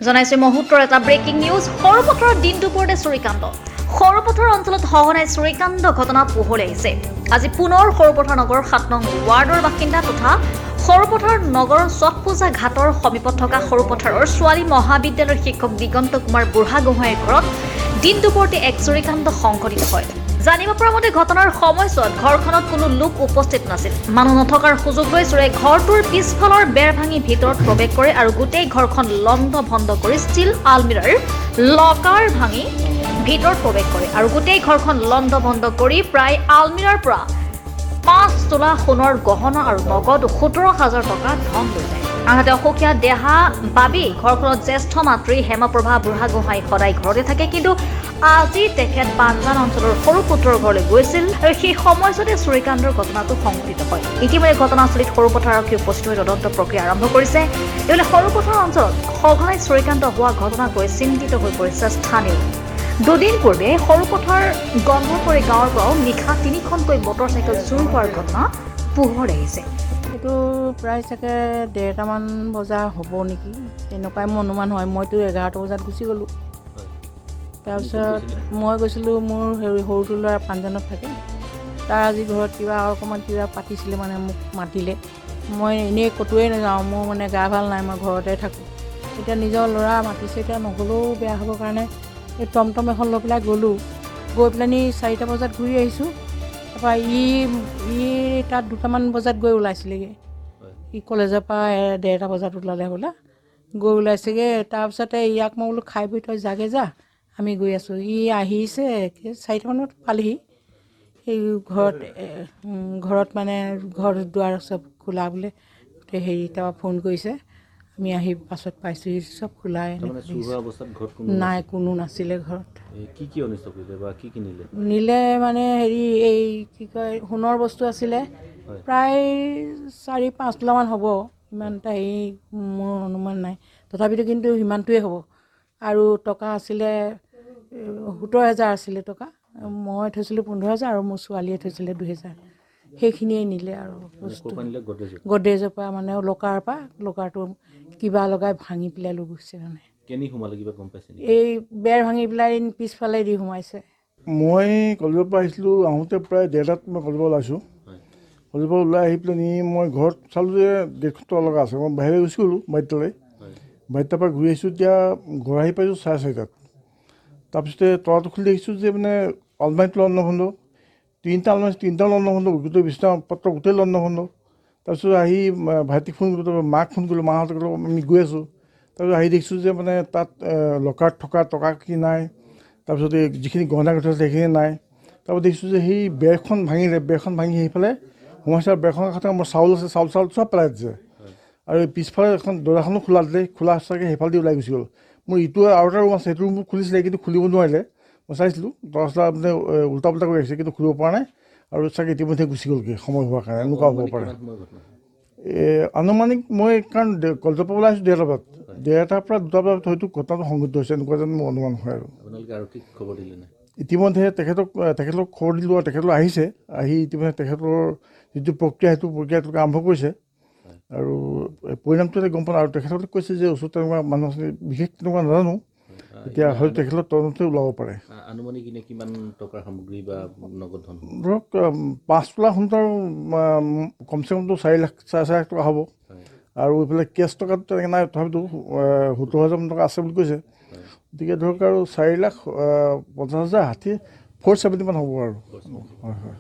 জনাইছে মুহূৰ্তৰ এটা ব্ৰেকিং নিউজ। সৰুপথাৰৰ দিন দুপৰতে চুৰিকাণ্ড। সৰুপথাৰ অঞ্চলত সঘনাই চুৰিকাণ্ড ঘটনা পোহৰলৈ আহিছে। আজি পুনৰ সৰুপথাৰ নগৰৰ ৭ নং ৱাৰ্ডৰ বাসিন্দা তথা সৰুপথাৰ নগৰৰ চকপূজা ঘাটৰ সমীপত থকা সৰুপথাৰৰ ছোৱালী মহাবিদ্যালয়ৰ শিক্ষক দিগন্ত কুমাৰ বুঢ়াগোহাঁইৰ ঘৰত দিন দুপৰতে এক চুৰিকাণ্ড সংঘটিত হয়। জানিব পৰা মতে ঘটনাৰ সময়ছোৱাত ঘৰখনত কোনো লোক উপস্থিত নাছিল। মানুহ নথকাৰ সুযোগ লৈ চোৰে ঘৰটোৰ পিছফালৰ বেৰ ভাঙি ভিতৰত প্ৰৱেশ কৰে আৰু গোটেই ঘৰখন লণ্ড ভণ্ড কৰি ষ্টীল আলমিৰাৰ লকাৰ ভাঙি ভিতৰত প্ৰৱেশ কৰে আৰু গোটেই ঘৰখন লণ্ড ভণ্ড কৰি প্ৰায় আলমিৰাৰ পৰা ৫ তোলা সোণৰ গহনা আৰু নগদ ১৭,০০০ টকা ধন লৈ যায়। আনহাতে অসুখীয়া দেহা বাবি ঘৰখনত জ্যেষ্ঠ মাতৃ হেমপ্ৰভা বুঢ়াগোহাঁই সদায় ঘৰতে থাকে, কিন্তু আজি তেখেত পাঞ্জান অঞ্চলৰ সৰু পুত্ৰৰ ঘৰলৈ গৈছিল আৰু সেই সময়ছোৱাতে চুৰিকাণ্ডৰ ঘটনাটো সংঘটিত হয়। ইতিমধ্যে ঘটনাস্থলীত সৰুপথাৰ আৰক্ষী উপস্থিত হৈ তদন্ত প্ৰক্ৰিয়া আৰম্ভ কৰিছে। ইফালে সৰুপথাৰ অঞ্চলত সঘনাই চুৰিকাণ্ড হোৱা ঘটনাক লৈ চিন্তিত হৈ পৰিছে স্থানীয়। দুদিন পূৰ্বে সৰুপথাৰ গন্ধপুৰী গাঁৱৰ পৰাও নিশা ৩খনকৈ মটৰচাইকেল চুৰি হোৱাৰ ঘটনা পোহৰলৈ আহিছে। এইটো প্ৰায় চাগে ১:৩০মান বজা হ'ব নেকি, তেনেকুৱাই মোৰ অনুমান হয়। মইতো ১১টা বজাত গুচি গ'লোঁ। তাৰপিছত মই গৈছিলোঁ, মোৰ সৰুটো ল'ৰা পাঞ্জানত থাকে। তাৰ আজি ঘৰত কিবা অকণমান কিবা পাতিছিলে, মানে মোক মাতিলে। মই এনেই ক'তোৱে নাযাওঁ, মোৰ মানে গা ভাল নাই, মই ঘৰতে থাকোঁ। এতিয়া নিজৰ ল'ৰা মাতিছে, এতিয়া নগ'লেও বেয়া হ'ব কাৰণে এই টমটম এখন লৈ পেলাই গ'লোঁ। গৈ পেলাইনি 4টা বজাত ঘূৰি আহিছোঁ। তাৰপৰা ই তাত 2টামান বজাত গৈ ওলাইছিলেগৈ। ই কলেজৰ পৰা 1:30 বজাত ওলালে বোলে, গৈ ওলাইছেগৈ। তাৰপিছতে ইয়াক মই বোলো খাই বৈ তই যাগে যা, আমি গৈ আছোঁ। ই আহিছে 4টামানত পালেহি। সেই ঘৰত মানে ঘৰ দুৱাৰ চব খোলা বোলে, তাৰপৰা ফোন কৰিছে। আমি আহি পাছত পাইছোঁহি, চব খোলাই। নাই, কোনো নাছিলে ঘৰত। কি অনিষ্ট কৰিলে বা কি নিলে মানে এই কি কয়, সোণৰ বস্তু আছিলে, প্ৰায় 4-5 তোলামান হ'ব। ইমান এটা মোৰ অনুমান নাই, তথাপিতো কিন্তু সিমানটোৱে হ'ব। আৰু টকা আছিলে 17,000 আছিলে টকা। মই থৈছিলোঁ 15,000 আৰু মোৰ ছোৱালীয়ে থৈছিলে 2,000। সেইখিনিয়ে নিলে আৰু বস্তু। গডৰেজৰ পৰা মানে লকাৰটো কিবা লগাই ভাঙি পেলাই লৈ গৈছে। মানে এই বেৰ ভাঙি পেলাই পিছফালে দি সোমাইছে। মই কলেজৰ পৰা আহিছিলোঁ, আহোঁতে প্ৰায় 1:30টাত মই কলেজৰ পৰা ওলাইছোঁ। কলেজৰ পৰা ওলাই আহি পেলাই মই ঘৰত চালোঁ যে 150 টকা লগা আছে। মই বাহিৰলৈ গুচি গ'লোঁ বাৰীতালৈ। বাৰীতাৰ পৰা ঘূৰি আহিছোঁ, এতিয়া ঘৰ আহি পাইছোঁ 4:30টাত। তাৰপিছতে তলাটো খুলি দেখিছোঁ যে মানে আলমাৰীটো লণ্ডভণ্ড, 3টা আলমাৰী 3টাও লণ্ডভণ্ড, গোটেই বিছনা পত্ৰ গোটেই লণ্ডভণ্ড। তাৰপিছত আহি ভাইটিক ফোন কৰিলোঁ, মাক ফোন কৰিলোঁ, মাহঁতক আমি গৈ আছোঁ। তাৰপিছত আহি দেখিছোঁ যে মানে তাত লকাৰত থকা টকা কি নাই, তাৰপিছত এই যিখিনি গহনা গাঁঠৰি আছে সেইখিনি নাই। তাৰপৰা দেখিছোঁ যে সেই বেৰখন ভাঙিলে, বেৰখন ভাঙি সেইফালে সোমাইছে। বেৰখনৰ কাষতে মোৰ চাউল আছে, চাউল চব পেলাই দিছে। আৰু পিছফালে এখন দৰ্জাখনো খোলা দিলে, খোলা চাগে সেইফালেদি ওলাই গুচি গ'ল। মোৰ ইটো আৰু এটা ৰুম আছে, সেইটো ৰুম খুলিছিলে, কিন্তু খুলিব নোৱাৰিলে। মই চাইছিলোঁ দৰ্জা মানে উল্টা পুল্টা কৰি ৰাখিছে, কিন্তু খুলিব পৰা নাই। আৰু চাগে ইতিমধ্যে গুচি গ'লগৈ সময় হোৱাৰ কাৰণে, এনেকুৱা হ'ব পাৰে। আনুমানিক মই কাৰণ কলেজৰ পৰা ওলাই আহিছোঁ 1:30 বজাত, 1:30টাৰ পৰা 2টা বজাত হয়তো ঘটনাটো সংঘটিত হৈছে, এনেকুৱা যেন মোৰ অনুমান হয়। আৰু ইতিমধ্যে তেখেতক খবৰ দিলোঁ আৰু তেখেতলোক আহিছে। আহি ইতিমধ্যে তেখেতৰ যিটো প্ৰক্ৰিয়া, সেইটো প্ৰক্ৰিয়া তেওঁলোকে আৰম্ভ কৰিছে। আৰু পৰিণামটো গম পোৱা নাই। আৰু তেখেতলোকে কৈছে যে ওচৰত তেনেকুৱা মানুহ আছে, বিশেষ তেনেকুৱা নাজানো। এতিয়া হয়তো তেখেতৰ তদন্ততে ওলাব পাৰে। ধৰক 5 তোলা সোণৰ কমচে কমটো 4,00,000 টকা হ'ব। আৰু এইফালে কেছ টকাটো তেনেকৈ নাই, তথাপিতো 70,000 টকা আছে বুলি কৈছে। গতিকে ধৰক আৰু 4,50,000, 60, 470 মান হ'ব আৰু। হয়।